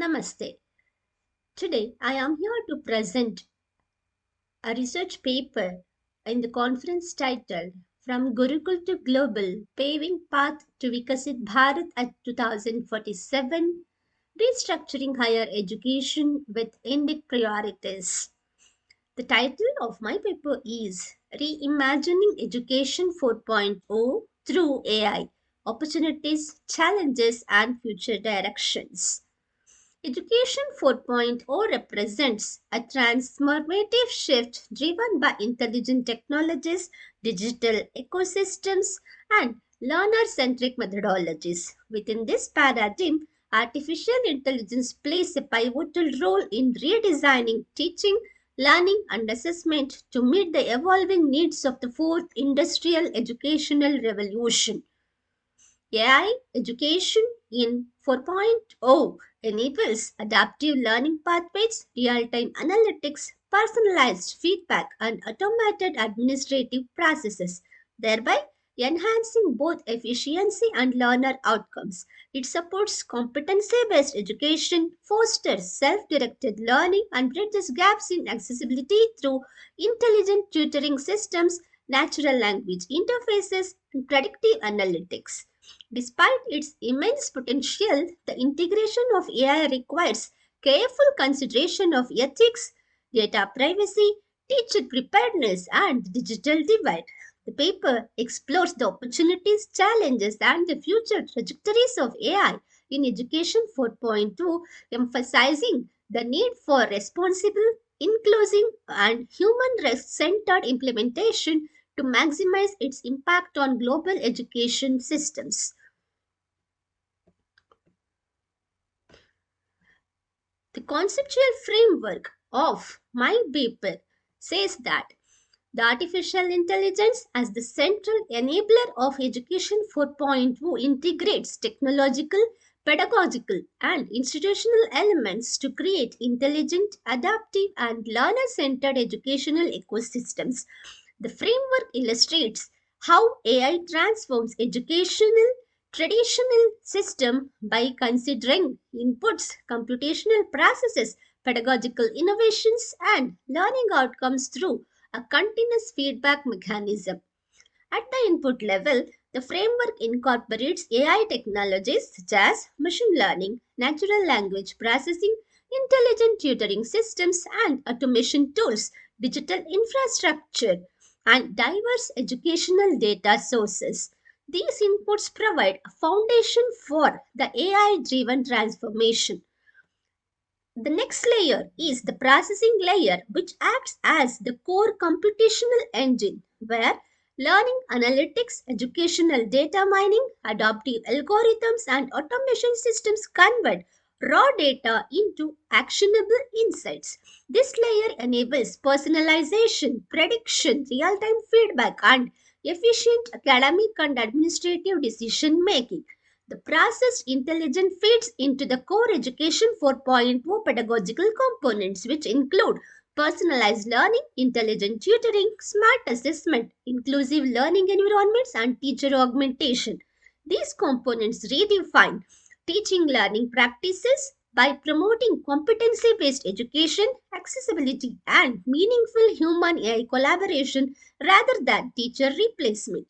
Namaste. Today I am here to present a research paper in the conference titled From Gurukul to Global Paving Path to Viksit Bharat at 2047 Restructuring Higher Education with Indic Priorities. The title of my paper is Reimagining Education 4.0 through AI Opportunities, Challenges, and Future Directions. Education 4.0 represents a transformative shift driven by intelligent technologies, digital ecosystems, and learner centric methodologies. Within this paradigm, artificial intelligence plays a pivotal role in redesigning teaching, learning, and assessment to meet the evolving needs of the fourth industrial educational revolution. AI education in 4.0 enables adaptive learning pathways, real time analytics, personalized feedback, and automated administrative processes, thereby enhancing both efficiency and learner outcomes. It supports competency based education, fosters self directed learning, and bridges gaps in accessibility through intelligent tutoring systems, natural language interfaces, and predictive analytics. Despite its immense potential, the integration of AI requires careful consideration of ethics, data privacy, teacher preparedness, and the digital divide. The paper explores the opportunities, challenges, and the future trajectories of AI in Education 4.2, emphasizing the need for responsible, inclusive, and human centered implementation to maximize its impact on global education systems. The conceptual framework of my paper says that the artificial intelligence as the central enabler of Education 4.0 integrates technological, pedagogical, and institutional elements to create intelligent, adaptive, and learner centered educational ecosystems. The framework illustrates how AI transforms educational traditional system by considering inputs, computational processes, pedagogical innovations, and learning outcomes through a continuous feedback mechanism. At the input level, the framework incorporates AI technologies such as machine learning, natural language processing, intelligent tutoring systems, and automation tools, digital infrastructure, and diverse educational data sources. These inputs provide a foundation for the AI driven transformation. The next layer is the processing layer, which acts as the core computational engine, where learning analytics, educational data mining, adaptive algorithms, and automation systems convert raw data into actionable insights. This layer enables personalization, prediction, real time feedback, and efficient academic and administrative decision making. The processed intelligence feeds into the core education 4.0 pedagogical components, which include personalized learning, intelligent tutoring, smart assessment, inclusive learning environments, and teacher augmentation. These components redefine teaching learning practices by promoting competency based education, accessibility, and meaningful human AI collaboration rather than teacher replacement.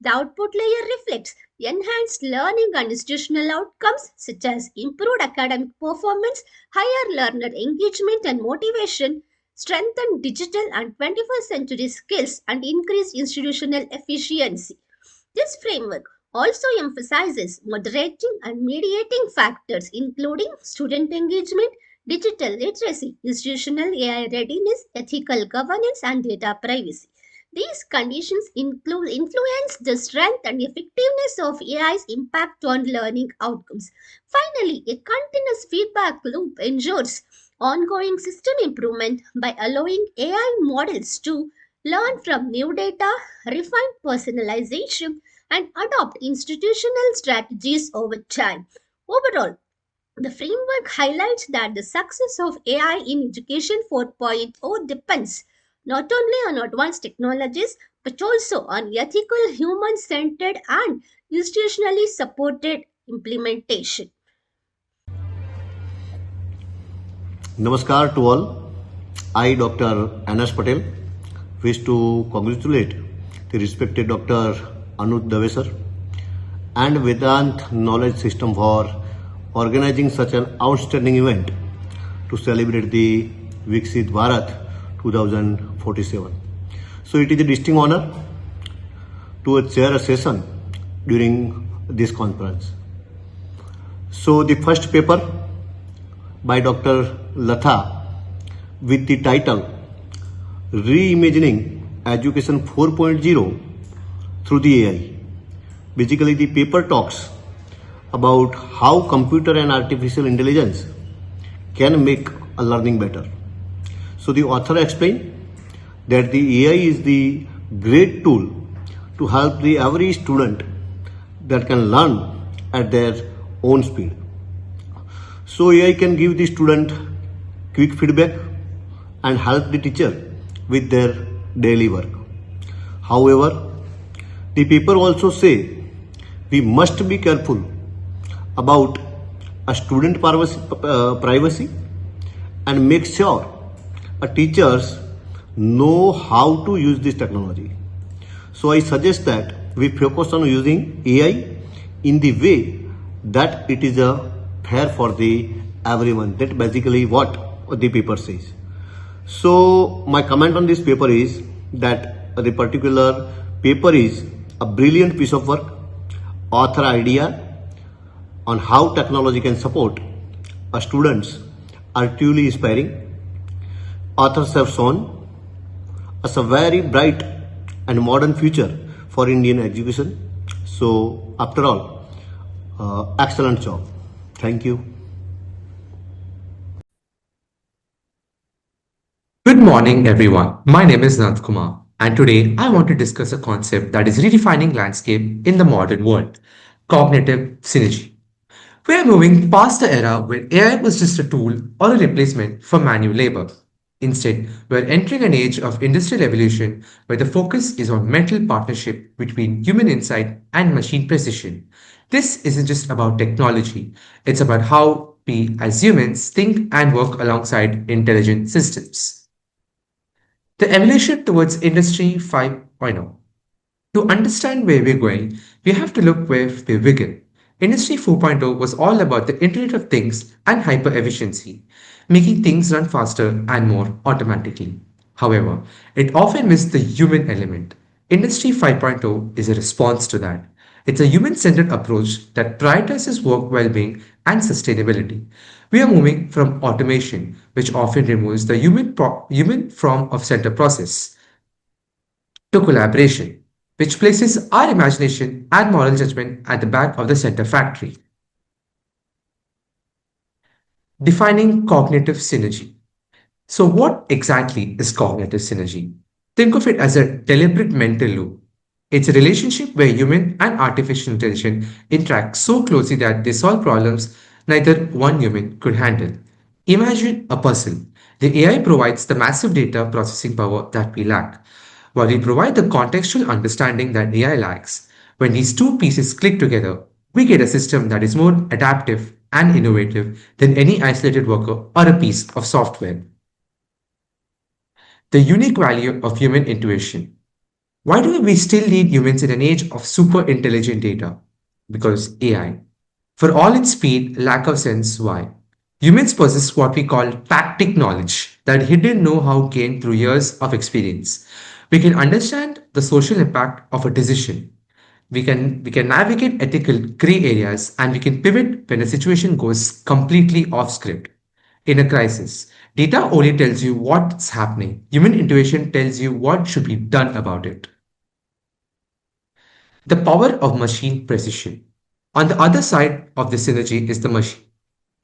The output layer reflects enhanced learning and institutional outcomes such as improved academic performance, higher learner engagement and motivation, strengthened digital and 21st century skills, and increased institutional efficiency. This framework also emphasizes moderating and mediating factors including student engagement, digital literacy, institutional AI readiness, ethical governance, and data privacy. These conditions influence the strength and effectiveness of AI's impact on learning outcomes. Finally, a continuous feedback loop ensures ongoing system improvement by allowing AI models to learn from new data, refine personalization, and adopt institutional strategies over time. Overall, the framework highlights that the success of AI in Education 4.0 depends not only on advanced technologies but also on ethical, human centered, and institutionally supported implementation. Namaskar to all. I, Dr. Anas Patel, wish to congratulate the respected Dr. Anuj Dave sir and Vedant Knowledge System for organizing such an outstanding event to celebrate the Viksit Bharat 2047. So it is a distinct honor to chair a session during this conference. So the first paper by Dr. LATHA with the title Reimagining Education 4.0 through the AI. Basically, the paper talks about how computer and artificial intelligence can make a learning better. So the author explained that the AI is the great tool to help the every student that can learn at their own speed. So AI can give the student quick feedback and help the teacher with their daily work. However, the paper also say we must be careful about a student privacy and make sure a teachers know how to use this technology. So I suggest that we focus on using AI in the way that it is a fair for the everyone. That basically what the paper says. So my comment on this paper is that the particular paper is a brilliant piece of work, author idea on how technology can support our students are truly inspiring. Authors have shown us a very bright and modern future for Indian education. So after all, excellent job. Thank you. Good morning, everyone. My name is Nand Kumar, and today I want to discuss a concept that is redefining landscape in the modern world: cognitive synergy. We are moving past the era where AI was just a tool or a replacement for manual labor. Instead, we're entering an age of industrial evolution where the focus is on mental partnership between human insight and machine precision. This isn't just about technology, it's about how we as humans think and work alongside intelligent systems. The evolution towards Industry 5.0. To understand where we're going, we have to look where we begin. Industry 4.0 was all about the Internet of Things and hyper efficiency, making things run faster and more automatically. However, it often missed the human element. Industry 5.0 is a response to that. It's a human centered approach that prioritizes work well being and sustainability. We are moving from automation, which often removes the human from of center process, to collaboration, which places our imagination and moral judgment at the back of the center factory. Defining cognitive synergy. So, what exactly is cognitive synergy? Think of it as a deliberate mental loop. It's a relationship where human and artificial intelligence interact so closely that they solve problems neither one human could handle. Imagine a puzzle. The AI provides the massive data processing power that we lack, while we provide the contextual understanding that AI lacks. When these two pieces click together, we get a system that is more adaptive and innovative than any isolated worker or a piece of software. The unique value of human intuition. Why do we still need humans in an age of super intelligent data? Because AI. For all its speed, lack of sense, why? Humans possess what we call tactic knowledge, that hidden know how gained through years of experience. We can understand the social impact of a decision. We can navigate ethical gray areas and we can pivot when a situation goes completely off script. In a crisis, data only tells you what's happening. Human intuition tells you what should be done about it. The power of machine precision. On the other side of the synergy is the machine.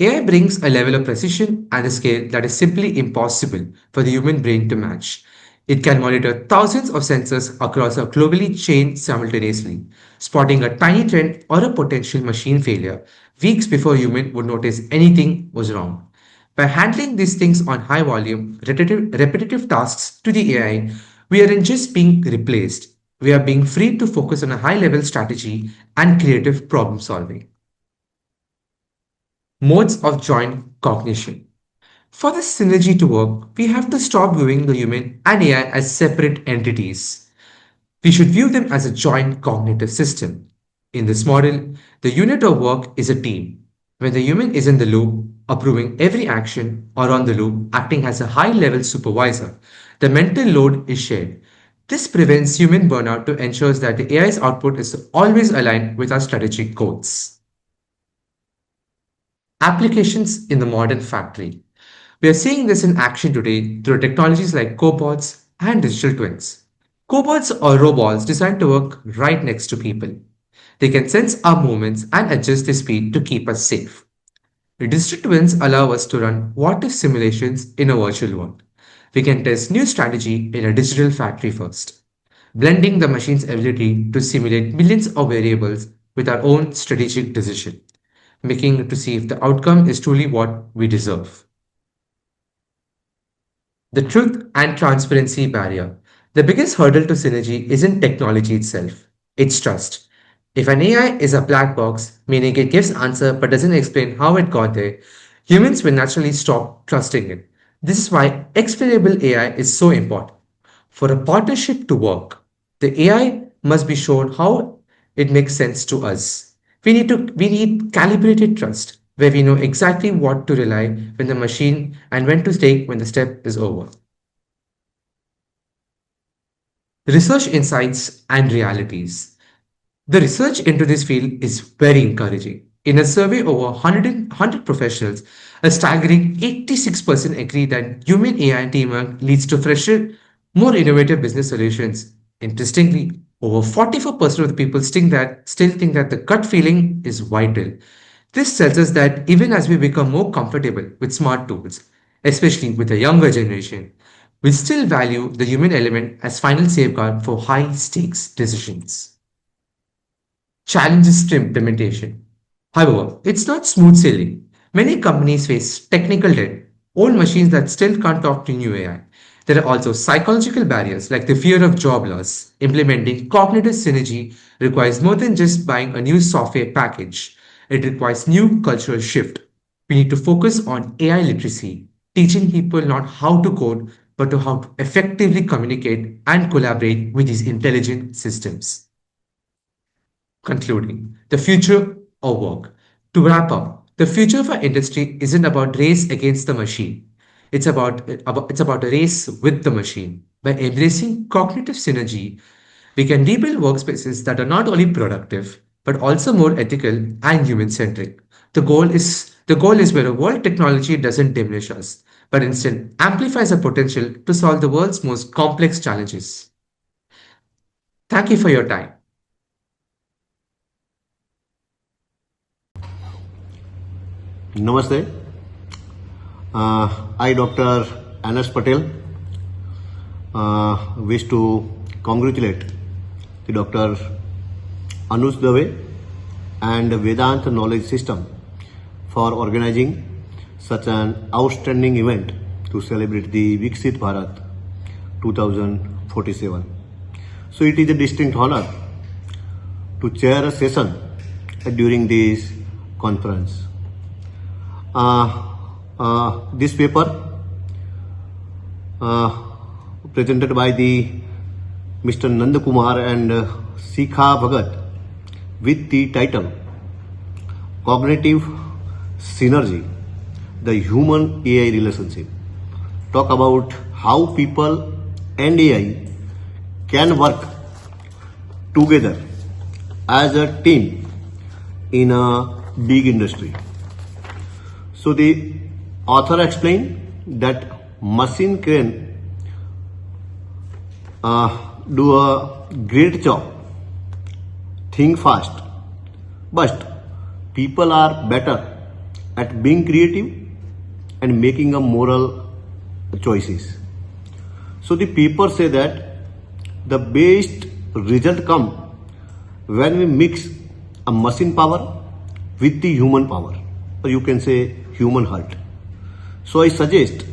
AI brings a level of precision and a scale that is simply impossible for the human brain to match. It can monitor thousands of sensors across a globally chain simultaneously, spotting a tiny trend or a potential machine failure weeks before human would notice anything was wrong. By handling these things on high volume, repetitive tasks to the AI, we aren't just being replaced, we are being freed to focus on a high level strategy and creative problem solving. Modes of joint cognition. For this synergy to work, we have to stop viewing the human and AI as separate entities. We should view them as a joint cognitive system. In this model, the unit of work is a team. When the human is in the loop, approving every action, or on the loop, acting as a high level supervisor, the mental load is shared. This prevents human burnout to ensure that the AI's output is always aligned with our strategic goals. Applications in the modern factory. We are seeing this in action today through technologies like cobots and digital twins. Cobots or robots designed to work right next to people. They can sense our movements and adjust their speed to keep us safe. The digital twins allow us to run what if simulations in a virtual world. We can test new strategy in a digital factory first, blending the machine's ability to simulate millions of variables with our own strategic decision, making it to see if the outcome is truly what we deserve. The truth and transparency barrier. The biggest hurdle to synergy isn't technology itself, it's trust. If an AI is a black box, meaning it gives answer but doesn't explain how it got there, humans will naturally stop trusting it. This is why explainable AI is so important. For a partnership to work, the AI must be shown how it makes sense to us. We need calibrated trust where we know exactly what to rely when the machine and when to take when the step is over. Research insights and realities. The research into this field is very encouraging. In a survey over 100 professionals, a staggering 86% agree that human AI teamwork leads to fresher, more innovative business solutions. Interestingly, over 44% of the people still think that the gut feeling is vital. This tells us that even as we become more comfortable with smart tools, especially with the younger generation, we still value the human element as final safeguard for high stakes decisions. Challenges to implementation. However, it's not smooth sailing. Many companies face technical debt, old machines that still can't talk to new AI. There are also psychological barriers like the fear of job loss. Implementing cognitive synergy requires more than just buying a new software package. It requires new cultural shift. We need to focus on AI literacy, teaching people not how to code, but to how to effectively communicate and collaborate with these intelligent systems. Concluding, the future of work. To wrap up, the future of our industry isn't about race against the machine. It's about a race with the machine. By embracing cognitive synergy, we can rebuild workspaces that are not only productive but also more ethical and human-centric. The goal is where a world technology doesn't diminish us, but instead amplifies our potential to solve the world's most complex challenges. Thank you for your time. Namaste. I, Dr. Anas Patel, wish to congratulate the Dr. Anush Dave and Vedant Knowledge System for organizing such an outstanding event to celebrate the Viksit Bharat 2047. So it is a distinct honor to chair a session during this conference. This paper presented by the Mr. Nand Kumar and Sikha Bhagat with the title Cognitive Synergy, the Human AI Relationship, talk about how people and AI can work together as a team in a big industry. So the author explained that machine can do a great job, think fast, but people are better at being creative and making a moral choices. So the paper say that the best result come when we mix a machine power with the human power, or you can say human heart. So I suggest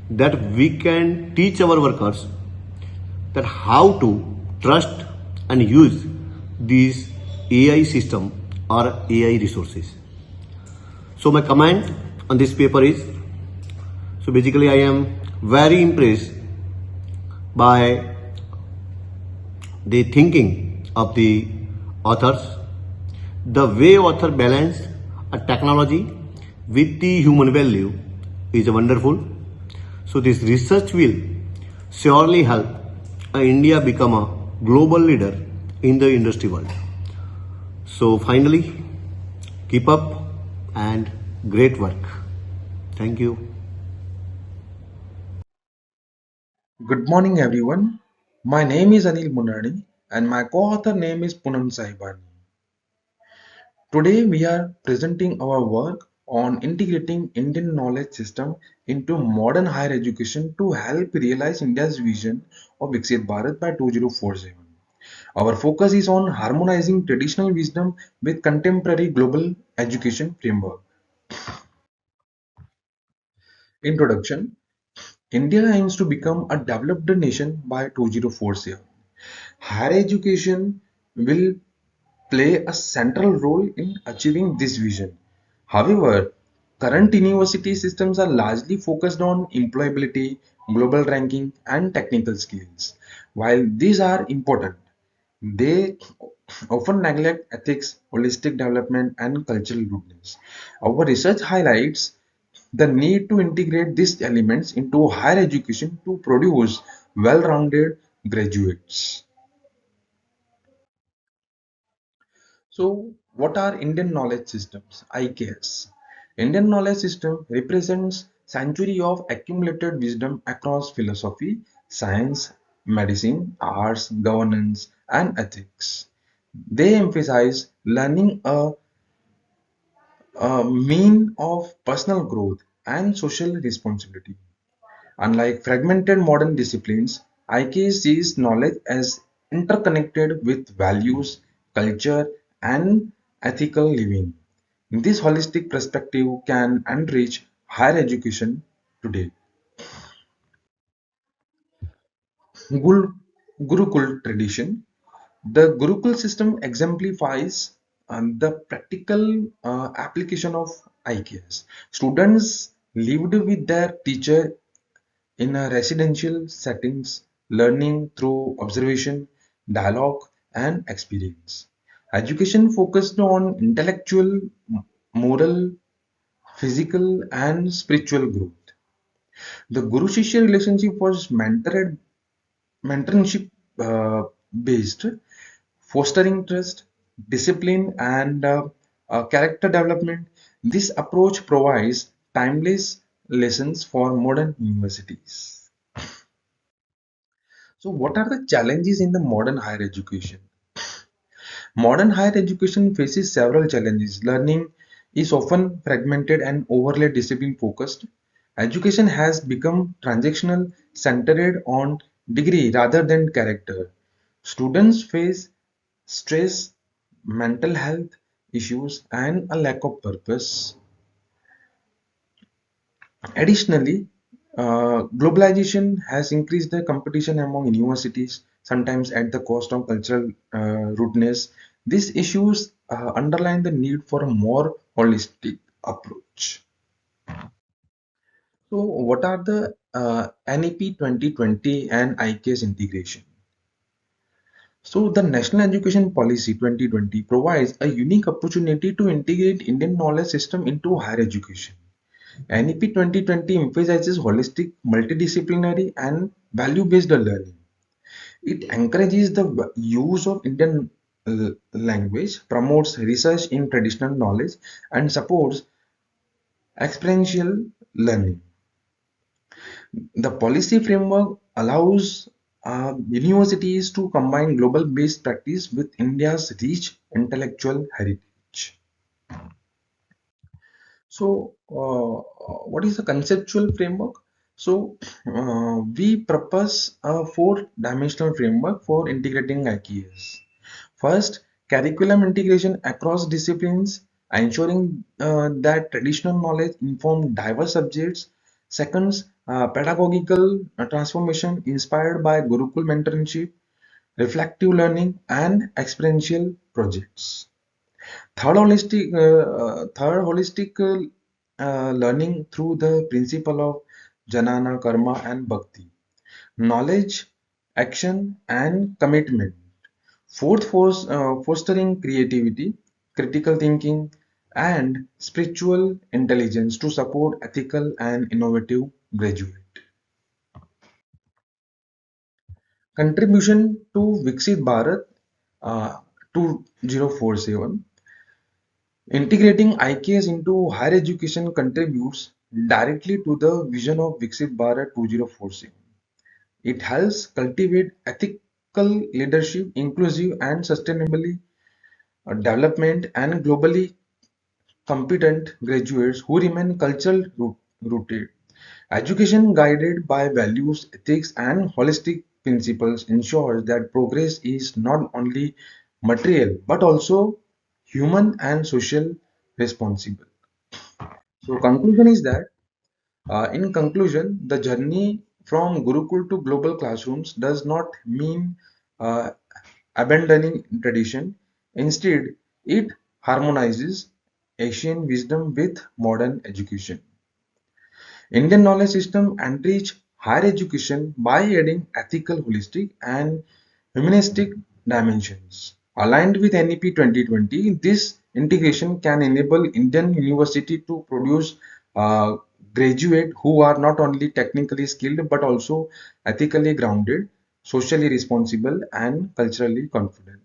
that we can teach our workers that how to trust and use these AI system or AI resources. So my comment on this paper is So basically, I am very impressed by the thinking of the authors, the way author balanced a technology with the human value is wonderful. So this research will surely help India become a global leader in the industry world. So finally, keep up and great work. Thank you. Good morning, everyone. My name is Anil Munani, and my co-author name is Poonam Sahibani. Today, we are presenting our work on integrating Indian knowledge system into modern higher education to help realize India's vision of Viksit Bharat by 2047. Our focus is on harmonizing traditional wisdom with contemporary global education framework. Introduction: India aims to become a developed nation by 2047. Higher education will play a central role in achieving this vision. However, current university systems are largely focused on employability, global ranking, and technical skills. While these are important, they often neglect ethics, holistic development, and cultural goodness. Our research highlights the need to integrate these elements into higher education to produce well-rounded graduates. So, what are Indian knowledge systems? IKS. Indian knowledge system represents century of accumulated wisdom across philosophy, science, medicine, arts, governance, and ethics. They emphasize learning a mean of personal growth and social responsibility. Unlike fragmented modern disciplines, IK sees knowledge as interconnected with values, culture, and ethical living. This holistic perspective can enrich higher education today. Gurukul tradition. The Gurukul system exemplifies the practical application of IKS. Students lived with their teacher in a residential settings, learning through observation, dialogue, and experience. Education focused on intellectual, moral, physical, and spiritual growth. The Guru Shishya relationship was mentorship based, fostering trust, discipline, and character development. This approach provides timeless lessons for modern universities. So, what are the challenges in the modern higher education? Modern higher education faces several challenges. Learning is often fragmented and overly discipline focused. Education has become transactional, centered on degree rather than character. Students face stress, mental health issues, and a lack of purpose. Additionally, globalization has increased the competition among universities, sometimes at the cost of cultural rootedness. These issues underline the need for a more holistic approach. So, what are the NEP 2020 and IKS integration? So, the National Education Policy 2020 provides a unique opportunity to integrate Indian knowledge system into higher education. NEP 2020 emphasizes holistic, multidisciplinary, and value-based learning. It encourages the use of Indian language, promotes research in traditional knowledge, and supports experiential learning. The policy framework allows universities to combine global-based practice with India's rich intellectual heritage. So, what is the conceptual framework? So, we propose a four-dimensional framework for integrating IKS. First, curriculum integration across disciplines, ensuring that traditional knowledge inform diverse subjects. Second, pedagogical transformation inspired by Gurukul mentorship, reflective learning, and experiential projects. Third, holistic learning through the principle of Janana, Karma, and Bhakti. Knowledge, action, and commitment. Fourth, fostering creativity, critical thinking, and spiritual intelligence to support ethical and innovative graduate. Contribution to Viksit Bharat uh, 2047. Integrating IKS into higher education contributes directly to the vision of Viksit Bharat 2047. It helps cultivate ethical leadership, inclusive and sustainably development, and globally competent graduates who remain cultural rooted. Education guided by values, ethics, and holistic principles ensures that progress is not only material but also human and social responsible. So, conclusion is that in conclusion, the journey from Gurukul to global classrooms does not mean uh, abandoning tradition. Instead, it harmonizes Asian wisdom with modern education. Indian knowledge system enrich higher education by adding ethical, holistic, and humanistic dimensions. Aligned with NEP 2020, this integration can enable Indian university to produce uh, graduates who are not only technically skilled but also ethically grounded, socially responsible, and culturally confident.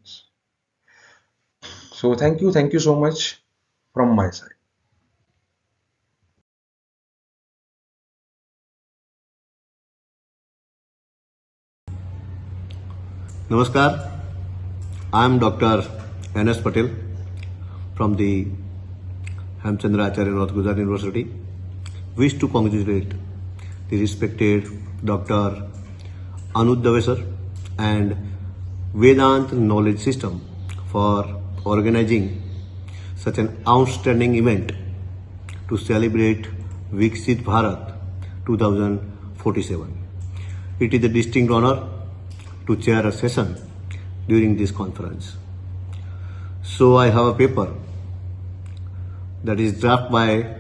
So thank you so much from my side. Namaskar. I am Dr. N.S. Patel from the Hemchandracharya North Gujarat University. Wish to congratulate the respected Dr. Anuj Dave sir and Vedant Knowledge System for organizing such an outstanding event to celebrate Viksit Bharat 2047. It is a distinct honor to chair a session during this conference. So I have a paper that is drafted by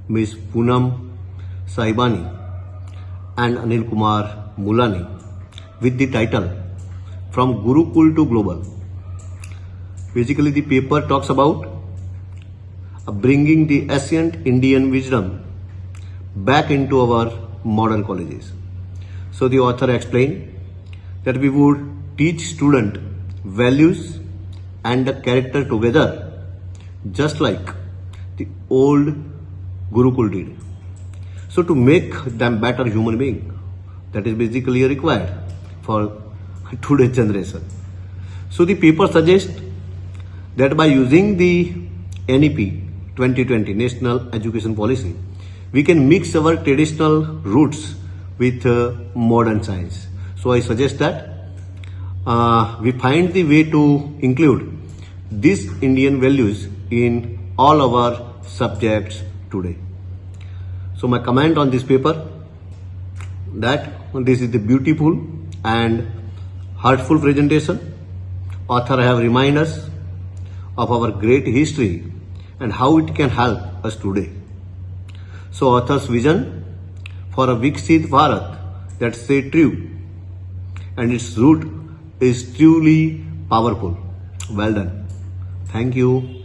Ms. Poonam Sahibani and Anil Kumar Mulani with the title From Gurukul to Global. Basically, the paper talks about bringing the ancient Indian wisdom back into our modern colleges. So the author explained that we would teach students values and the character together, just like the old Gurukul did. So to make them better human beings, that is basically required for today's generation. So the paper suggests that by using the NEP 2020 National Education Policy, we can mix our traditional roots with modern science. So I suggest that we find the way to include these Indian values in all our subjects today. So my comment on this paper, that this is the beautiful and heartful presentation. Author have reminded us of our great history and how it can help us today. So author's vision for a Viksit Bharat that stay true and its root is truly powerful. Well done. Thank you.